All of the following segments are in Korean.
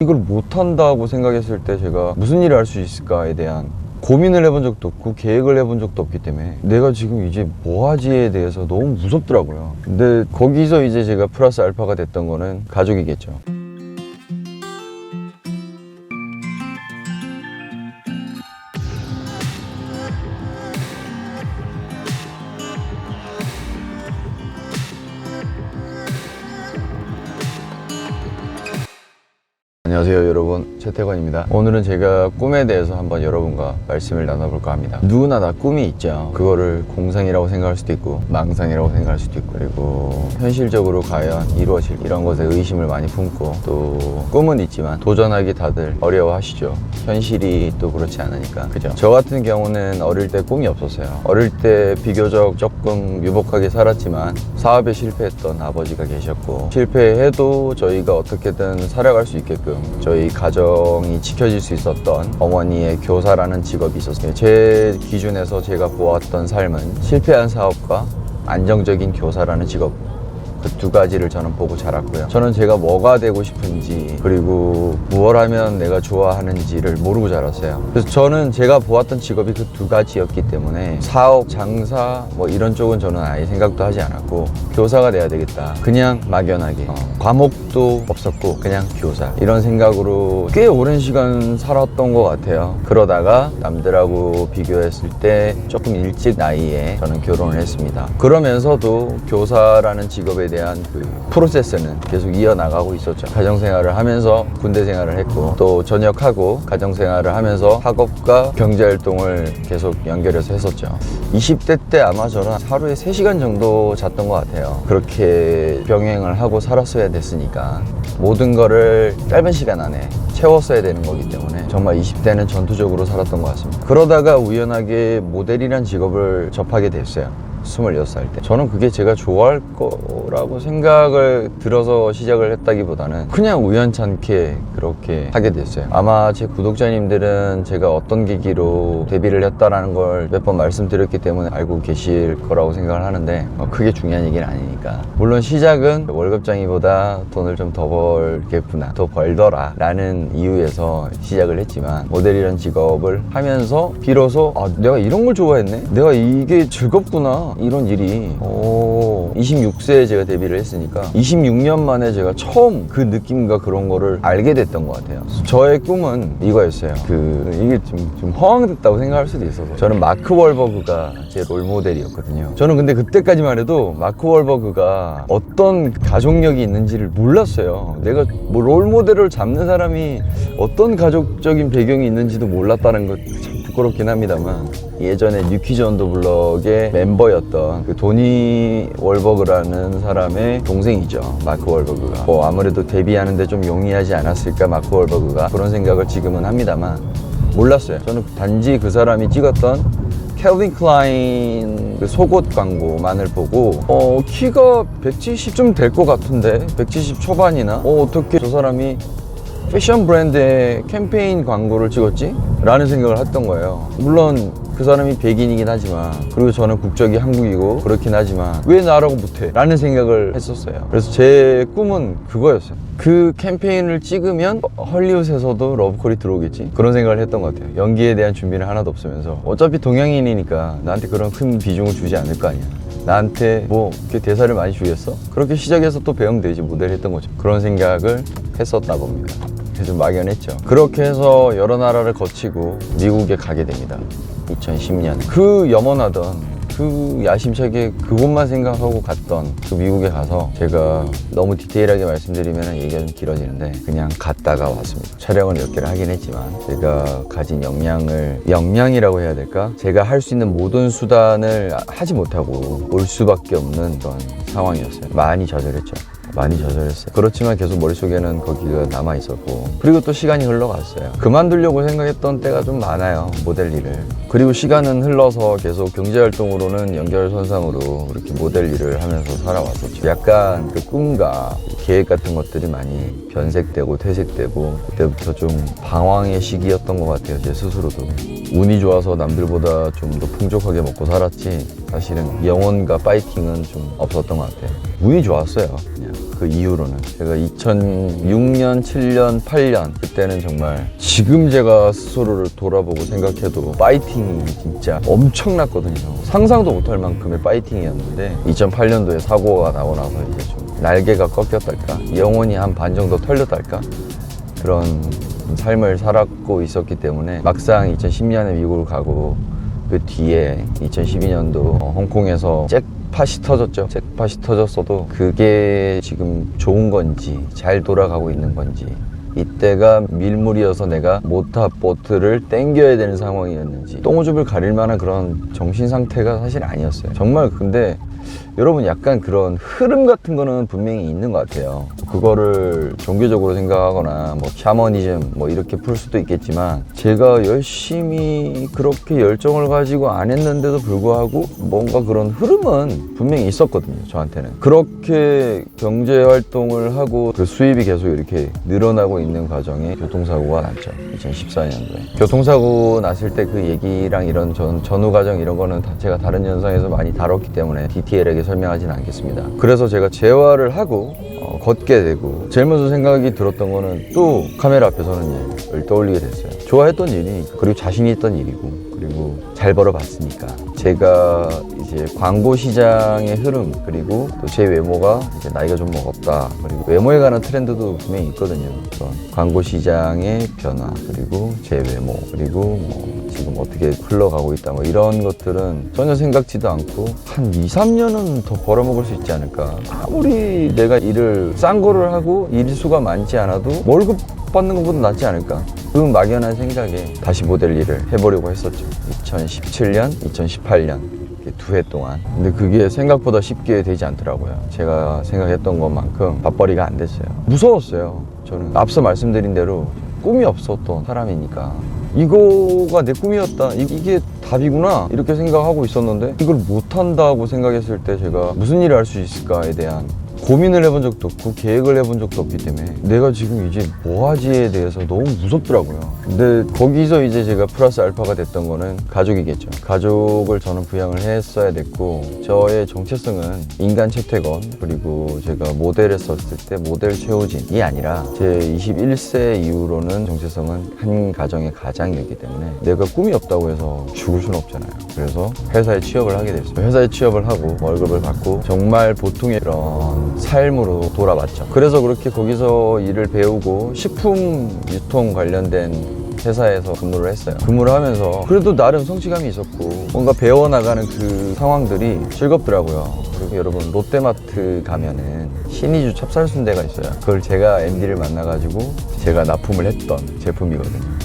이걸 못한다고 생각했을 때 제가 무슨 일을 할 수 있을까에 대한 고민을 해본 적도 없고 계획을 해본 적도 없기 때문에 내가 지금 이제 뭐 하지에 대해서 너무 무섭더라고요. 근데 거기서 이제 제가 플러스 알파가 됐던 거는 가족이겠죠. 안녕하세요 여러분, 최태관입니다. 오늘은 제가 꿈에 대해서 한번 여러분과 말씀을 나눠볼까 합니다. 누구나 다 꿈이 있죠. 그거를 공상이라고 생각할 수도 있고 망상이라고 생각할 수도 있고, 그리고 현실적으로 과연 이루어질 이런 것에 의심을 많이 품고, 또 꿈은 있지만 도전하기 다들 어려워하시죠. 현실이 또 그렇지 않으니까, 그죠? 저 같은 경우는 어릴 때 꿈이 없었어요. 어릴 때 비교적 조금 유복하게 살았지만 사업에 실패했던 아버지가 계셨고, 실패해도 저희가 어떻게든 살아갈 수 있게끔 저희 가정이 지켜질 수 있었던 어머니의 교사라는 직업이 있었어요. 제 기준에서 제가 보았던 삶은 실패한 사업과 안정적인 교사라는 직업, 그 두 가지를 저는 보고 자랐고요. 저는 제가 뭐가 되고 싶은지, 그리고 무엇 하면 내가 좋아하는지를 모르고 자랐어요. 그래서 저는 제가 보았던 직업이 그 두 가지였기 때문에 사업, 장사 뭐 이런 쪽은 저는 아예 생각도 하지 않았고, 교사가 돼야 되겠다, 그냥 막연하게 과목도 없었고 그냥 교사, 이런 생각으로 꽤 오랜 시간 살았던 것 같아요. 그러다가 남들하고 비교했을 때 조금 일찍 나이에 저는 결혼을 했습니다. 그러면서도 교사라는 직업에 대한 그 프로세스는 계속 이어나가고 있었죠. 가정생활을 하면서 군대 생활을 했고, 또 전역하고 가정생활을 하면서 학업과 경제활동을 계속 연결해서 했었죠. 20대 때 아마 저는 하루에 3시간 정도 잤던 것 같아요. 그렇게 병행을 하고 살았어야 됐으니까 모든 거를 짧은 시간 안에 채웠어야 되는 거기 때문에 정말 20대는 전투적으로 살았던 것 같습니다. 그러다가 우연하게 모델이란 직업을 접하게 됐어요. 26살 때. 저는 그게 제가 좋아할 거라고 생각을 들어서 시작을 했다기보다는 그냥 우연찮게 그렇게 하게 됐어요. 아마 제 구독자님들은 제가 어떤 계기로 데뷔를 했다라는 걸 몇 번 말씀드렸기 때문에 알고 계실 거라고 생각을 하는데, 크게 중요한 얘기는 아니니까. 물론 시작은 월급장이보다 돈을 좀 더 벌겠구나, 더 벌더라 라는 이유에서 시작을 했지만, 모델이라는 직업을 하면서 비로소 내가 이런 걸 좋아했네? 내가 이게 즐겁구나, 이런 일이 26세에 제가 데뷔를 했으니까 26년 만에 제가 처음 그 느낌과 그런 거를 알게 됐던 것 같아요. 저의 꿈은 이거였어요. 이게 좀 허황됐다고 생각할 수도 있어서, 저는 마크 월버그가 제 롤모델이었거든요. 저는 근데 그때까지만 해도 마크 월버그가 어떤 가족력이 있는지를 몰랐어요. 내가 뭐 롤모델을 잡는 사람이 어떤 가족적인 배경이 있는지도 몰랐다는 것 참 부끄럽긴 합니다만, 예전에 뉴키즈 온 더 블럭의 멤버였던 그 도니 월버그라는 사람의 동생이죠, 마크 월버그가. 아무래도 데뷔하는데 좀 용이하지 않았을까, 마크 월버그가. 그런 생각을 지금은 합니다만 몰랐어요. 저는 단지 그 사람이 찍었던 캘빈 클라인 그 속옷 광고만을 보고 키가 170좀 될 것 같은데, 170 초반이나 어떻게 저 사람이 패션 브랜드의 캠페인 광고를 찍었지? 라는 생각을 했던 거예요. 물론 그 사람이 백인이긴 하지만, 그리고 저는 국적이 한국이고 그렇긴 하지만 왜 나라고 못해? 라는 생각을 했었어요. 그래서 제 꿈은 그거였어요. 그 캠페인을 찍으면 헐리우드에서도 러브콜이 들어오겠지? 그런 생각을 했던 것 같아요. 연기에 대한 준비는 하나도 없으면서 어차피 동양인이니까 나한테 그런 큰 비중을 주지 않을 거 아니야. 나한테 뭐 이렇게 대사를 많이 주겠어? 그렇게 시작해서 또 배우면 되지, 모델 했던 거죠. 그런 생각을 했었다 봅니다. 좀 막연했죠. 그렇게 해서 여러 나라를 거치고 미국에 가게 됩니다. 2010년. 그 염원하던, 그 야심차게 그곳만 생각하고 갔던 그 미국에 가서, 제가 너무 디테일하게 말씀드리면 얘기가 좀 길어지는데 그냥 갔다가 왔습니다. 촬영을 몇 개를 하긴 했지만 제가 가진 역량이라고 해야 될까? 제가 할 수 있는 모든 수단을 하지 못하고 올 수밖에 없는 그런 상황이었어요. 많이 좌절했죠. 그렇지만 계속 머릿속에는 거기가 남아있었고, 그리고 또 시간이 흘러갔어요. 그만두려고 생각했던 때가 좀 많아요, 모델 일을. 그리고 시간은 흘러서 계속 경제활동으로는 연결선상으로 이렇게 모델 일을 하면서 살아왔었죠. 약간 그 꿈과 계획 같은 것들이 많이 변색되고 퇴색되고, 그때부터 좀 방황의 시기였던 것 같아요. 제 스스로도 운이 좋아서 남들보다 좀 더 풍족하게 먹고 살았지, 사실은 영혼과 파이팅은 좀 없었던 것 같아요. 운이 좋았어요. 그냥 그 이후로는. 제가 2006년, 7년, 8년 그때는 정말 지금 제가 스스로를 돌아보고 생각해도 파이팅이 진짜 엄청났거든요. 상상도 못할 만큼의 파이팅이었는데 2008년도에 사고가 나고 나서 이제 좀 날개가 꺾였달까, 영혼이 한 반 정도 털렸달까, 그런 삶을 살았고 있었기 때문에 막상 2010년에 미국을 가고 그 뒤에 2012년도 홍콩에서 잭팟이 터졌죠. 잭팟이 터졌어도 그게 지금 좋은 건지 잘 돌아가고 있는 건지, 이때가 밀물이어서 내가 모타보트를 땡겨야 되는 상황이었는지, 똥오줌을 가릴 만한 그런 정신 상태가 사실 아니었어요. 정말. 근데 여러분, 약간 그런 흐름 같은 거는 분명히 있는 것 같아요. 그거를 종교적으로 생각하거나 뭐 샤머니즘 뭐 이렇게 풀 수도 있겠지만, 제가 열심히 그렇게 열정을 가지고 안 했는데도 불구하고 뭔가 그런 흐름은 분명히 있었거든요, 저한테는. 그렇게 경제 활동을 하고 그 수입이 계속 이렇게 늘어나고 있는 과정에 교통사고가 났죠. 2014년도에 교통사고 났을 때 그 얘기랑 이런 전후 과정 이런 거는 제가 다른 영상에서 많이 다뤘기 때문에 디테일하게 설명하지는 않겠습니다. 그래서 제가 재활을 하고 걷게 되고 제일 먼저 생각이 들었던 거는 또 카메라 앞에 서는 일을 떠올리게 됐어요. 좋아했던 일이니까, 그리고 자신이 있던 일이고, 그리고 잘 벌어봤으니까. 제가 이제 광고 시장의 흐름, 그리고 또 제 외모가 이제 나이가 좀 먹었다, 그리고 외모에 관한 트렌드도 분명히 있거든요. 그런 광고 시장의 변화, 그리고 제 외모, 그리고 뭐 지금 어떻게 흘러가고 있다, 뭐 이런 것들은 전혀 생각지도 않고 한 2, 3년은 더 벌어먹을 수 있지 않을까. 아무리 내가 일을 싼 거를 하고 일수가 많지 않아도 월급 받는 것보다 낫지 않을까. 그 막연한 생각에 다시 모델 일을 해보려고 했었죠. 2017년, 2018년 두 해 동안. 근데 그게 생각보다 쉽게 되지 않더라고요. 제가 생각했던 것만큼 밥벌이가 안 됐어요. 무서웠어요. 저는 앞서 말씀드린 대로 꿈이 없었던 사람이니까 이거가 내 꿈이었다, 이게 답이구나, 이렇게 생각하고 있었는데 이걸 못한다고 생각했을 때 제가 무슨 일을 할 수 있을까에 대한 고민을 해본 적도 없고 계획을 해본 적도 없기 때문에 내가 지금 이제 뭐 하지에 대해서 너무 무섭더라고요. 근데 거기서 이제 제가 플러스 알파가 됐던 거는 가족이겠죠. 가족을 저는 부양을 했어야 됐고, 저의 정체성은 인간 채택원, 그리고 제가 모델 했었을 때 모델 최우진이 아니라 제 21세 이후로는 정체성은 한 가정의 가장이었기 때문에 내가 꿈이 없다고 해서 죽을 수는 없잖아요. 그래서 회사에 취업을 하게 됐어요. 회사에 취업을 하고 월급을 받고 정말 보통의 그런 삶으로 돌아왔죠. 그래서 그렇게 거기서 일을 배우고 식품 유통 관련된 회사에서 근무를 했어요. 근무를 하면서 그래도 나름 성취감이 있었고 뭔가 배워나가는 그 상황들이 즐겁더라고요. 그리고 여러분, 롯데마트 가면은 신이주 찹쌀순대가 있어요. 그걸 제가 MD를 만나가지고 제가 납품을 했던 제품이거든요.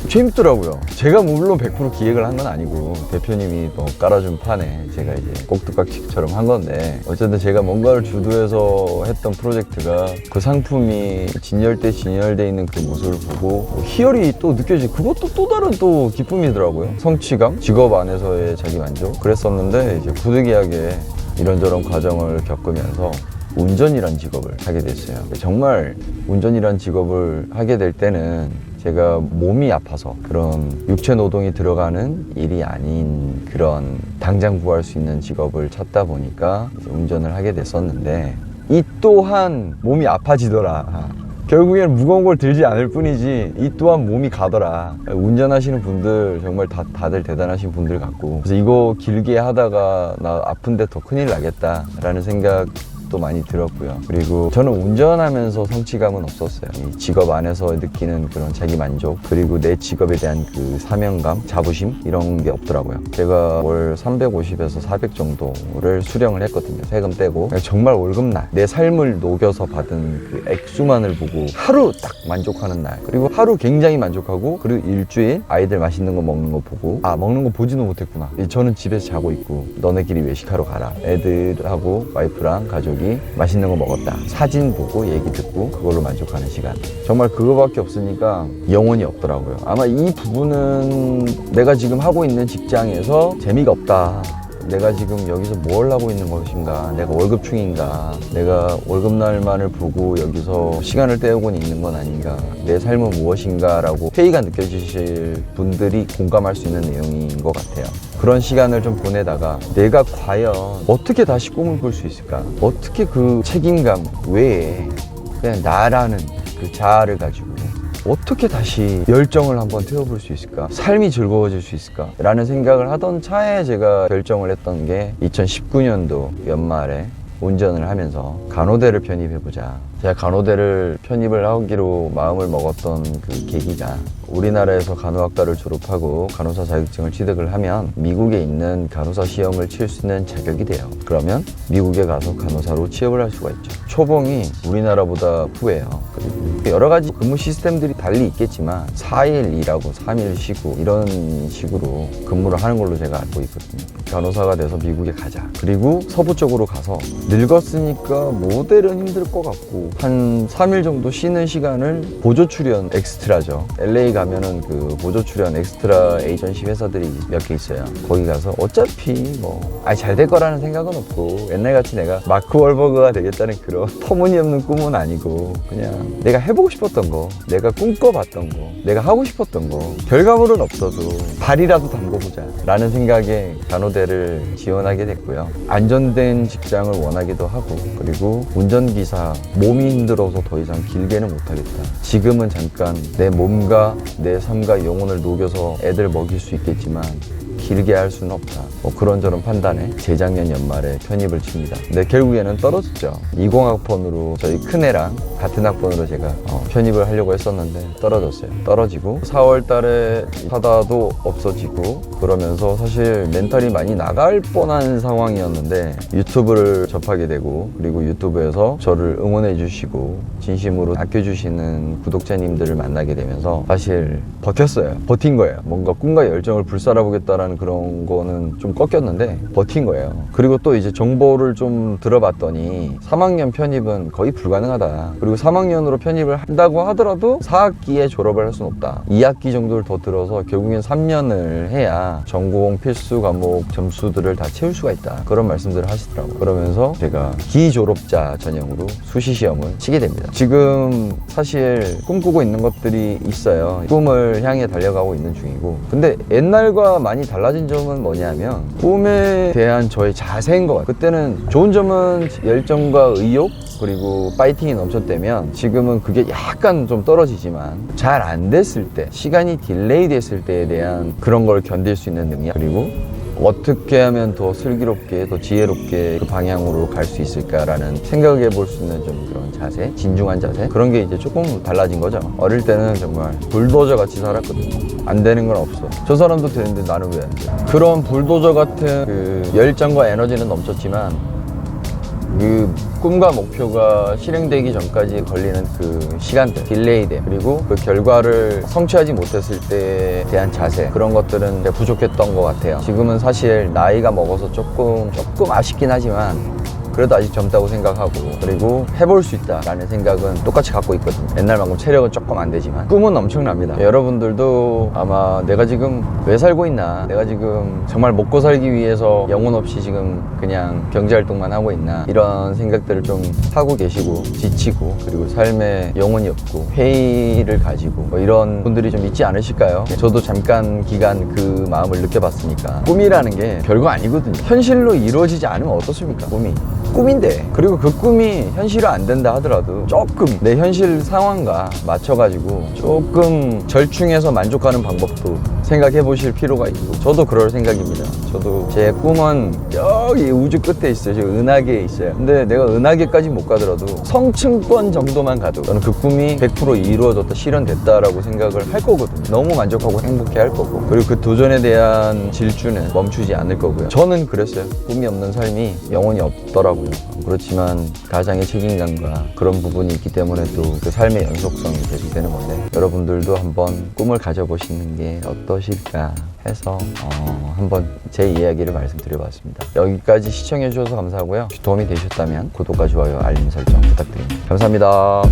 재밌더라고요. 제가 물론 100% 기획을 한 건 아니고 대표님이 또 깔아준 판에 제가 이제 꼭두각시처럼 한 건데, 어쨌든 제가 뭔가를 주도해서 했던 프로젝트가 그 상품이 진열돼 있는 그 모습을 보고 희열이 또 느껴지고, 그것도 또 다른 또 기쁨이더라고요. 성취감, 직업 안에서의 자기 만족, 그랬었는데 이제 부득이하게 이런저런 과정을 겪으면서 운전이란 직업을 하게 됐어요. 정말 운전이란 직업을 하게 될 때는 제가 몸이 아파서 그런 육체 노동이 들어가는 일이 아닌 그런 당장 구할 수 있는 직업을 찾다 보니까 이제 운전을 하게 됐었는데, 이 또한 몸이 아파지더라. 결국에는 무거운 걸 들지 않을 뿐이지 이 또한 몸이 가더라. 운전하시는 분들 정말 다들 대단하신 분들 같고, 그래서 이거 길게 하다가 나 아픈데 더 큰일 나겠다 라는 생각 또 많이 들었고요. 그리고 저는 운전하면서 성취감은 없었어요. 이 직업 안에서 느끼는 그런 자기 만족, 그리고 내 직업에 대한 그 사명감, 자부심, 이런 게 없더라고요. 제가 월 350에서 400 정도를 수령을 했거든요. 세금 떼고. 정말 월급날 내 삶을 녹여서 받은 그 액수만을 보고 하루 딱 만족하는 날, 그리고 하루 굉장히 만족하고, 그리고 일주일 아이들 맛있는 거 먹는 거 보고, 아, 먹는 거 보지도 못했구나, 저는 집에서 자고 있고 너네끼리 외식하러 가라, 애들하고 와이프랑 가족이 맛있는 거 먹었다, 사진 보고 얘기 듣고 그걸로 만족하는 시간, 정말 그거밖에 없으니까 영혼이 없더라고요. 아마 이 부분은 내가 지금 하고 있는 직장에서 재미가 없다, 내가 지금 여기서 뭘 하고 있는 것인가, 내가 월급 중인가, 내가 월급날만을 보고 여기서 시간을 때우고 있는 건 아닌가, 내 삶은 무엇인가 라고 회의가 느껴지실 분들이 공감할 수 있는 내용인 것 같아요. 그런 시간을 좀 보내다가 내가 과연 어떻게 다시 꿈을 꿀 수 있을까, 어떻게 그 책임감 외에 그냥 나라는 그 자아를 가지고 어떻게 다시 열정을 한번 태워볼 수 있을까, 삶이 즐거워질 수 있을까 라는 생각을 하던 차에 제가 결정을 했던 게 2019년도 연말에 운전을 하면서 간호대를 편입해보자. 제가 간호대를 편입을 하기로 마음을 먹었던 그 계기가, 우리나라에서 간호학과를 졸업하고 간호사 자격증을 취득을 하면 미국에 있는 간호사 시험을 칠 수 있는 자격이 돼요. 그러면 미국에 가서 간호사로 취업을 할 수가 있죠. 초봉이 우리나라보다 후해요. 그리고 여러 가지 근무 시스템들이 달리 있겠지만 4일 일하고 3일 쉬고 이런 식으로 근무를 하는 걸로 제가 알고 있거든요. 간호사가 돼서 미국에 가자. 그리고 서부 쪽으로 가서 늙었으니까 모델은 힘들 것 같고 한 3일 정도 쉬는 시간을 보조 출연 엑스트라죠. LA 가면은 그 보조 출연 엑스트라 에이전시 회사들이 몇 개 있어요. 거기 가서 어차피 뭐 잘 될 거라는 생각은 없고, 옛날같이 내가 마크 월버그가 되겠다는 그런 터무니없는 꿈은 아니고, 그냥 내가 해보고 싶었던 거, 내가 꿈꿔봤던 거, 내가 하고 싶었던 거, 결과물은 없어도 발이라도 담궈보자 라는 생각에 간호대를 지원하게 됐고요. 안전된 직장을 원하기도 하고, 그리고 운전기사 몸이 힘들어서 더 이상 길게는 못하겠다. 지금은 잠깐 내 몸과 내 삶과 영혼을 녹여서 애들 먹일 수 있겠지만 길게 할 수는 없다. 뭐 그런저런 판단에 재작년 연말에 편입을 칩니다. 근데 결국에는 떨어졌죠. 20학번으로 저희 큰애랑 같은 학번으로 제가 편입을 하려고 했었는데 떨어졌어요. 떨어지고 4월 달에 하다도 없어지고, 그러면서 사실 멘탈이 많이 나갈 뻔한 상황이었는데 유튜브를 접하게 되고, 그리고 유튜브에서 저를 응원해 주시고 진심으로 아껴주시는 구독자님들을 만나게 되면서 사실 버텼어요. 버틴 거예요. 뭔가 꿈과 열정을 불살아보겠다라는 그런 거는 좀 꺾였는데 버틴 거예요. 그리고 또 이제 정보를 좀 들어봤더니 3학년 편입은 거의 불가능하다. 그리고 3학년으로 편입을 한다고 하더라도 4학기에 졸업을 할 수는 없다. 2학기 정도를 더 들어서 결국엔 3년을 해야 전공 필수 과목 점수들을 다 채울 수가 있다. 그런 말씀들을 하시더라고요. 그러면서 제가 기졸업자 전형으로 수시 시험을 치게 됩니다. 지금 사실 꿈꾸고 있는 것들이 있어요. 꿈을 향해 달려가고 있는 중이고, 근데 옛날과 많이 달라진 점은 뭐냐면 꿈에 대한 저의 자세인 것 같아요. 그때는 좋은 점은 열정과 의욕 그리고 파이팅이 넘쳤다면, 지금은 그게 약간 좀 떨어지지만 잘 안 됐을 때, 시간이 딜레이 됐을 때에 대한 그런 걸 견딜 수 있는 능력, 그리고 어떻게 하면 더 슬기롭게, 더 지혜롭게 그 방향으로 갈 수 있을까라는 생각해 볼 수 있는 좀 그런 자세, 진중한 자세, 그런 게 이제 조금 달라진 거죠. 어릴 때는 정말 불도저 같이 살았거든요. 안 되는 건 없어. 저 사람도 되는데 나는 왜 안 돼? 그런 불도저 같은 그 열정과 에너지는 넘쳤지만, 그 꿈과 목표가 실행되기 전까지 걸리는 그 시간들, 딜레이들, 그리고 그 결과를 성취하지 못했을 때에 대한 자세, 그런 것들은 부족했던 것 같아요. 지금은 사실 나이가 먹어서 조금 아쉽긴 하지만 그래도 아직 젊다고 생각하고, 그리고 해볼 수 있다라는 생각은 똑같이 갖고 있거든요. 옛날만큼 체력은 조금 안 되지만 꿈은 엄청납니다. 여러분들도 아마 내가 지금 왜 살고 있나, 내가 지금 정말 먹고 살기 위해서 영혼 없이 지금 그냥 경제활동만 하고 있나, 이런 생각들을 좀 하고 계시고 지치고, 그리고 삶에 영혼이 없고 회의를 가지고 뭐 이런 분들이 좀 있지 않으실까요? 저도 잠깐 기간 그 마음을 느껴봤으니까. 꿈이라는 게 별거 아니거든요. 현실로 이루어지지 않으면 어떻습니까? 꿈인데, 그리고 그 꿈이 현실화 안 된다 하더라도 조금 내 현실 상황과 맞춰가지고 조금 절충해서 만족하는 방법도 생각해 보실 필요가 있고, 저도 그럴 생각입니다. 저도 제 꿈은 여기 우주 끝에 있어요. 지금 은하계에 있어요. 근데 내가 은하계까지 못 가더라도 성층권 정도만 가도 저는 그 꿈이 100% 이루어졌다, 실현됐다라고 생각을 할 거거든요. 너무 만족하고 행복해 할 거고, 그리고 그 도전에 대한 질주는 멈추지 않을 거고요. 저는 그랬어요. 꿈이 없는 삶이 영원히 없더라고요. 그렇지만 가장의 책임감과 그런 부분이 있기 때문에 또 그 삶의 연속성이 계속되는 건데, 여러분들도 한번 꿈을 가져보시는 게 어떠실까 해서 한번 제 이야기를 말씀드려봤습니다. 여기까지 시청해 주셔서 감사하고요. 도움이 되셨다면 구독과 좋아요, 알림 설정 부탁드립니다. 감사합니다.